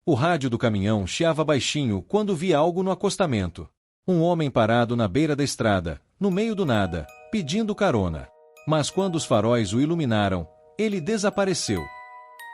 O rádio do caminhão chiava baixinho quando via algo no acostamento. Um homem parado na beira da estrada, no meio do nada, pedindo carona. Mas quando os faróis o iluminaram, ele desapareceu.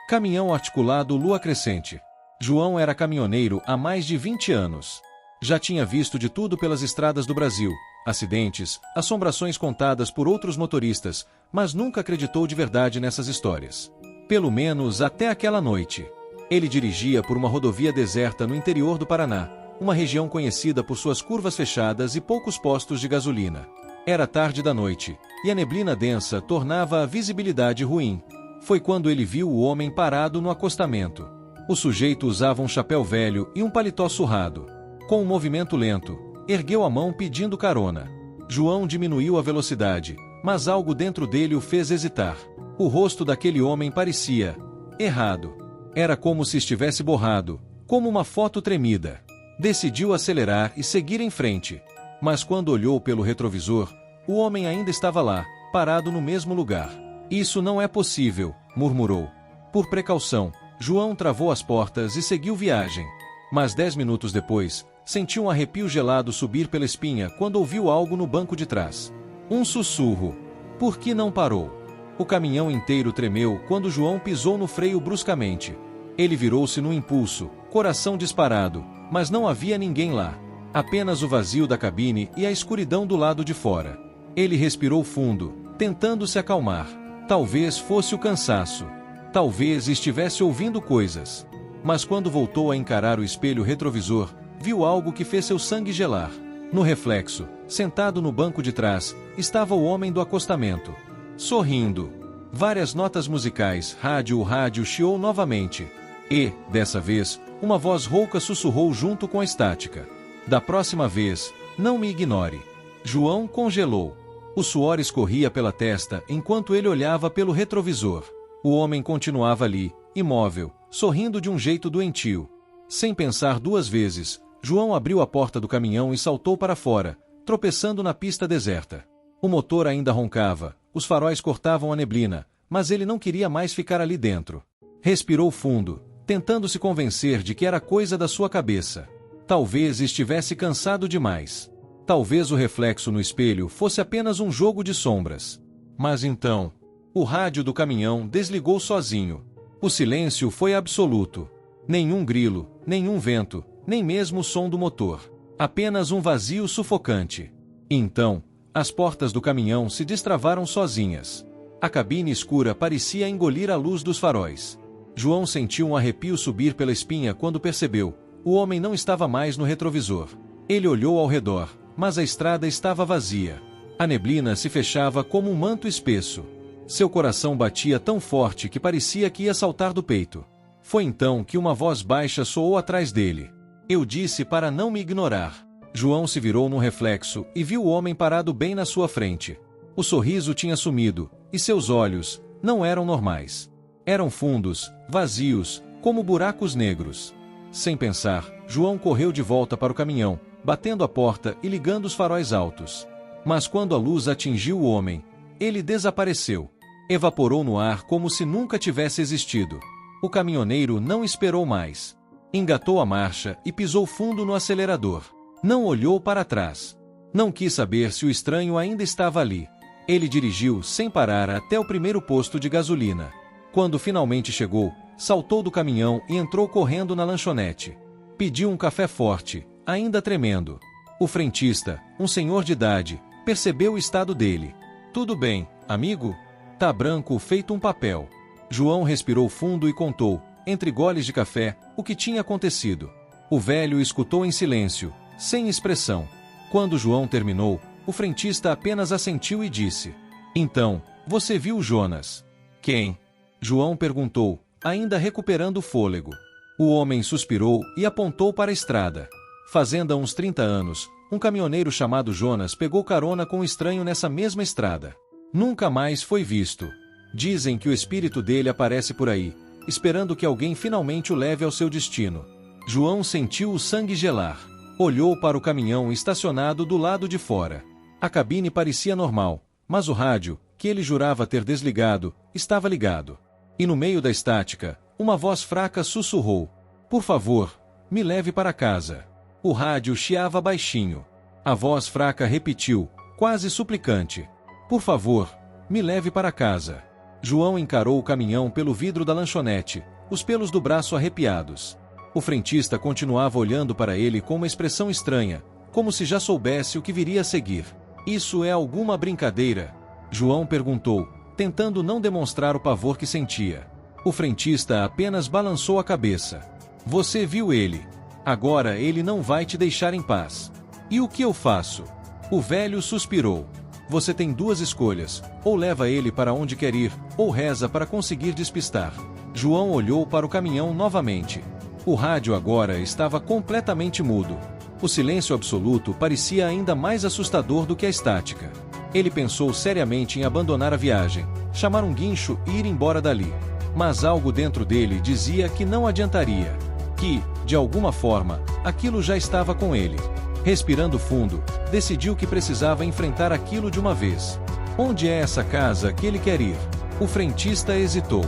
Caminhão articulado Lua Crescente. João era caminhoneiro há mais de 20 anos. Já tinha visto de tudo pelas estradas do Brasil, acidentes, assombrações contadas por outros motoristas, mas nunca acreditou de verdade nessas histórias. Pelo menos até aquela noite. Ele dirigia por uma rodovia deserta no interior do Paraná, uma região conhecida por suas curvas fechadas e poucos postos de gasolina. Era tarde da noite, e a neblina densa tornava a visibilidade ruim. Foi quando ele viu o homem parado no acostamento. O sujeito usava um chapéu velho e um paletó surrado. Com um movimento lento, ergueu a mão pedindo carona. João diminuiu a velocidade, mas algo dentro dele o fez hesitar. O rosto daquele homem parecia errado. Era como se estivesse borrado, como uma foto tremida. Decidiu acelerar e seguir em frente. Mas quando olhou pelo retrovisor, o homem ainda estava lá, parado no mesmo lugar. Isso não é possível, murmurou. Por precaução, João travou as portas e seguiu viagem. Mas 10 minutos depois, sentiu um arrepio gelado subir pela espinha quando ouviu algo no banco de trás. Um sussurro. Por que não parou? O caminhão inteiro tremeu quando João pisou no freio bruscamente. Ele virou-se no impulso, coração disparado, mas não havia ninguém lá. Apenas o vazio da cabine e a escuridão do lado de fora. Ele respirou fundo, tentando se acalmar. Talvez fosse o cansaço. Talvez estivesse ouvindo coisas. Mas quando voltou a encarar o espelho retrovisor, viu algo que fez seu sangue gelar. No reflexo, sentado no banco de trás, estava o homem do acostamento. Sorrindo. Várias notas musicais, o rádio chiou novamente. E, dessa vez, uma voz rouca sussurrou junto com a estática. Da próxima vez, não me ignore. João congelou. O suor escorria pela testa enquanto ele olhava pelo retrovisor. O homem continuava ali, imóvel, sorrindo de um jeito doentio. Sem pensar duas vezes, João abriu a porta do caminhão e saltou para fora, tropeçando na pista deserta. O motor ainda roncava, os faróis cortavam a neblina, mas ele não queria mais ficar ali dentro. Respirou fundo, tentando se convencer de que era coisa da sua cabeça. Talvez estivesse cansado demais. Talvez o reflexo no espelho fosse apenas um jogo de sombras. Mas então, o rádio do caminhão desligou sozinho. O silêncio foi absoluto. Nenhum grilo, nenhum vento, nem mesmo o som do motor. Apenas um vazio sufocante. Então, as portas do caminhão se destravaram sozinhas. A cabine escura parecia engolir a luz dos faróis. João sentiu um arrepio subir pela espinha quando percebeu. O homem não estava mais no retrovisor. Ele olhou ao redor, mas a estrada estava vazia. A neblina se fechava como um manto espesso. Seu coração batia tão forte que parecia que ia saltar do peito. Foi então que uma voz baixa soou atrás dele. Eu disse para não me ignorar. João se virou num reflexo e viu o homem parado bem na sua frente. O sorriso tinha sumido, e seus olhos não eram normais. Eram fundos, vazios, como buracos negros. Sem pensar, João correu de volta para o caminhão, batendo a porta e ligando os faróis altos. Mas quando a luz atingiu o homem, ele desapareceu. Evaporou no ar como se nunca tivesse existido. O caminhoneiro não esperou mais. Engatou a marcha e pisou fundo no acelerador. Não olhou para trás. Não quis saber se o estranho ainda estava ali. Ele dirigiu sem parar até o primeiro posto de gasolina. Quando finalmente chegou, saltou do caminhão e entrou correndo na lanchonete. Pediu um café forte, ainda tremendo. O frentista, um senhor de idade, percebeu o estado dele. Tudo bem, amigo? Tá branco feito um papel. João respirou fundo e contou, entre goles de café, o que tinha acontecido. O velho escutou em silêncio, sem expressão. Quando João terminou, o frentista apenas assentiu e disse: Então, você viu Jonas? Quem? João perguntou, ainda recuperando o fôlego. O homem suspirou e apontou para a estrada. Fazendo uns 30 anos, um caminhoneiro chamado Jonas pegou carona com um estranho nessa mesma estrada. Nunca mais foi visto. Dizem que o espírito dele aparece por aí, esperando que alguém finalmente o leve ao seu destino. João sentiu o sangue gelar. Olhou para o caminhão estacionado do lado de fora. A cabine parecia normal, mas o rádio, que ele jurava ter desligado, estava ligado. E no meio da estática, uma voz fraca sussurrou: Por favor, me leve para casa. O rádio chiava baixinho. A voz fraca repetiu, quase suplicante. Por favor, me leve para casa. João encarou o caminhão pelo vidro da lanchonete, os pelos do braço arrepiados. O frentista continuava olhando para ele com uma expressão estranha, como se já soubesse o que viria a seguir. Isso é alguma brincadeira? João perguntou, tentando não demonstrar o pavor que sentia. O frentista apenas balançou a cabeça. Você viu ele. Agora ele não vai te deixar em paz. E o que eu faço? O velho suspirou. Você tem duas escolhas, ou leva ele para onde quer ir, ou reza para conseguir despistar. João olhou para o caminhão novamente. O rádio agora estava completamente mudo. O silêncio absoluto parecia ainda mais assustador do que a estática. Ele pensou seriamente em abandonar a viagem, chamar um guincho e ir embora dali. Mas algo dentro dele dizia que não adiantaria. Que, de alguma forma, aquilo já estava com ele. Respirando fundo, decidiu que precisava enfrentar aquilo de uma vez. Onde é essa casa que ele quer ir? O frentista hesitou.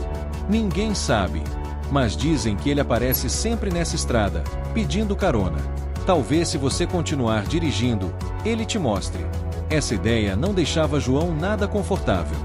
Ninguém sabe. Mas dizem que ele aparece sempre nessa estrada, pedindo carona. Talvez se você continuar dirigindo, ele te mostre. Essa ideia não deixava João nada confortável.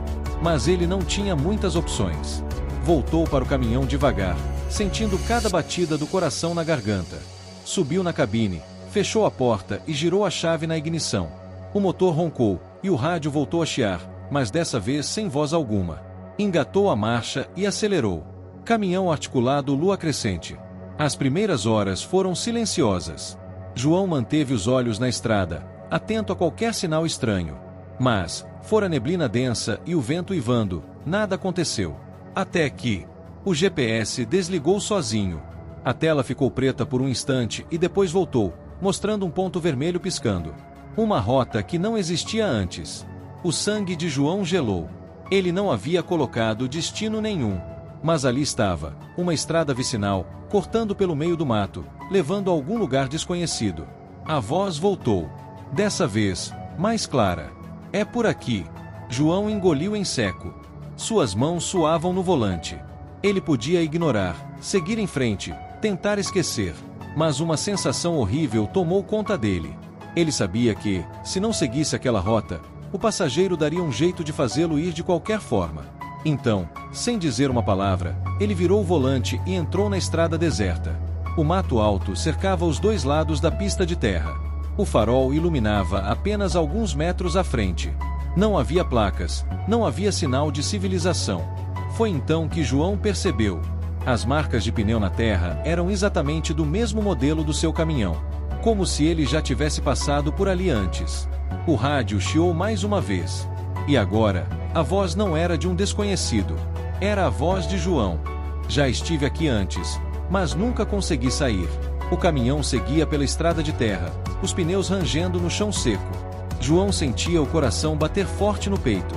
Mas ele não tinha muitas opções. Voltou para o caminhão devagar, sentindo cada batida do coração na garganta. Subiu na cabine, fechou a porta e girou a chave na ignição. O motor roncou, e o rádio voltou a chiar, mas dessa vez sem voz alguma. Engatou a marcha e acelerou. Caminhão articulado lua crescente. As primeiras horas foram silenciosas. João manteve os olhos na estrada, atento a qualquer sinal estranho. Mas, fora neblina densa e o vento uivando, nada aconteceu. Até que o GPS desligou sozinho. A tela ficou preta por um instante e depois voltou, mostrando um ponto vermelho piscando. Uma rota que não existia antes. O sangue de João gelou. Ele não havia colocado destino nenhum. Mas ali estava, uma estrada vicinal, cortando pelo meio do mato, levando a algum lugar desconhecido. A voz voltou. Dessa vez, mais clara. É por aqui. João engoliu em seco. Suas mãos suavam no volante. Ele podia ignorar, seguir em frente, tentar esquecer. Mas uma sensação horrível tomou conta dele. Ele sabia que, se não seguisse aquela rota, o passageiro daria um jeito de fazê-lo ir de qualquer forma. Então, sem dizer uma palavra, ele virou o volante e entrou na estrada deserta. O mato alto cercava os dois lados da pista de terra. O farol iluminava apenas alguns metros à frente. Não havia placas, não havia sinal de civilização. Foi então que João percebeu. As marcas de pneu na terra eram exatamente do mesmo modelo do seu caminhão. Como se ele já tivesse passado por ali antes. O rádio chiou mais uma vez. E agora, a voz não era de um desconhecido. Era a voz de João. Já estive aqui antes, mas nunca consegui sair. O caminhão seguia pela estrada de terra, os pneus rangendo no chão seco. João sentia o coração bater forte no peito.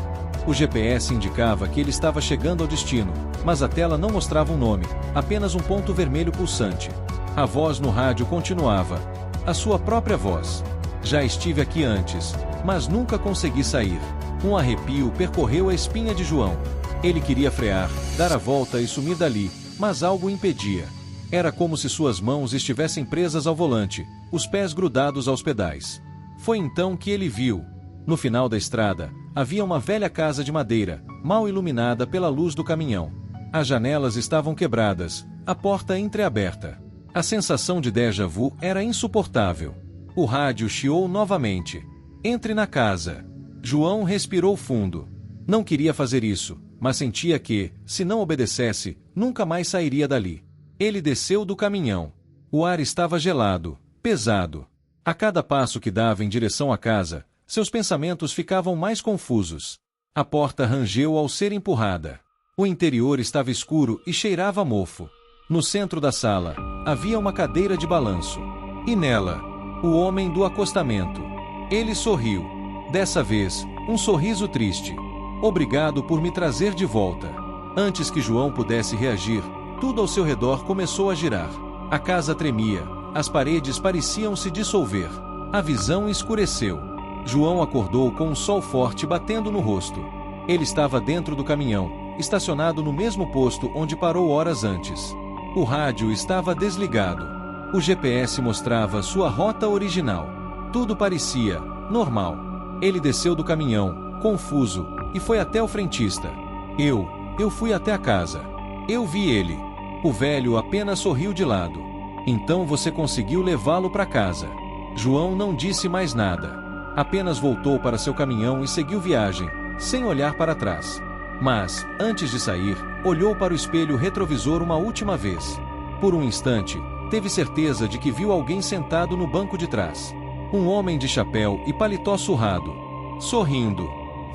O GPS indicava que ele estava chegando ao destino, mas a tela não mostrava um nome, apenas um ponto vermelho pulsante. A voz no rádio continuava. A sua própria voz. Já estive aqui antes, mas nunca consegui sair. Um arrepio percorreu a espinha de João. Ele queria frear, dar a volta e sumir dali, mas algo o impedia. Era como se suas mãos estivessem presas ao volante, os pés grudados aos pedais. Foi então que ele viu. No final da estrada, havia uma velha casa de madeira, mal iluminada pela luz do caminhão. As janelas estavam quebradas, a porta entreaberta. A sensação de déjà vu era insuportável. O rádio chiou novamente. Entre na casa. João respirou fundo. Não queria fazer isso, mas sentia que, se não obedecesse, nunca mais sairia dali. Ele desceu do caminhão. O ar estava gelado, pesado. A cada passo que dava em direção à casa, seus pensamentos ficavam mais confusos. A porta rangeu ao ser empurrada. O interior estava escuro e cheirava a mofo. No centro da sala, havia uma cadeira de balanço. E nela, o homem do acostamento. Ele sorriu. Dessa vez, um sorriso triste. Obrigado por me trazer de volta. Antes que João pudesse reagir, tudo ao seu redor começou a girar. A casa tremia, as paredes pareciam se dissolver. A visão escureceu. João acordou com um sol forte batendo no rosto. Ele estava dentro do caminhão, estacionado no mesmo posto onde parou horas antes. O rádio estava desligado. O GPS mostrava sua rota original. Tudo parecia normal. Ele desceu do caminhão, confuso, e foi até o frentista. Eu fui até a casa. Eu vi ele. O velho apenas sorriu de lado. Então você conseguiu levá-lo para casa. João não disse mais nada. Apenas voltou para seu caminhão e seguiu viagem, sem olhar para trás. Mas, antes de sair, olhou para o espelho retrovisor uma última vez. Por um instante, teve certeza de que viu alguém sentado no banco de trás. Um homem de chapéu e paletó surrado. Sorrindo.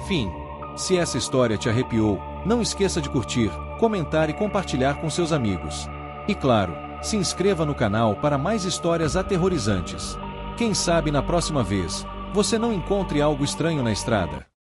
Fim. Se essa história te arrepiou, não esqueça de curtir, comentar e compartilhar com seus amigos. E claro, se inscreva no canal para mais histórias aterrorizantes. Quem sabe na próxima vez, você não encontre algo estranho na estrada.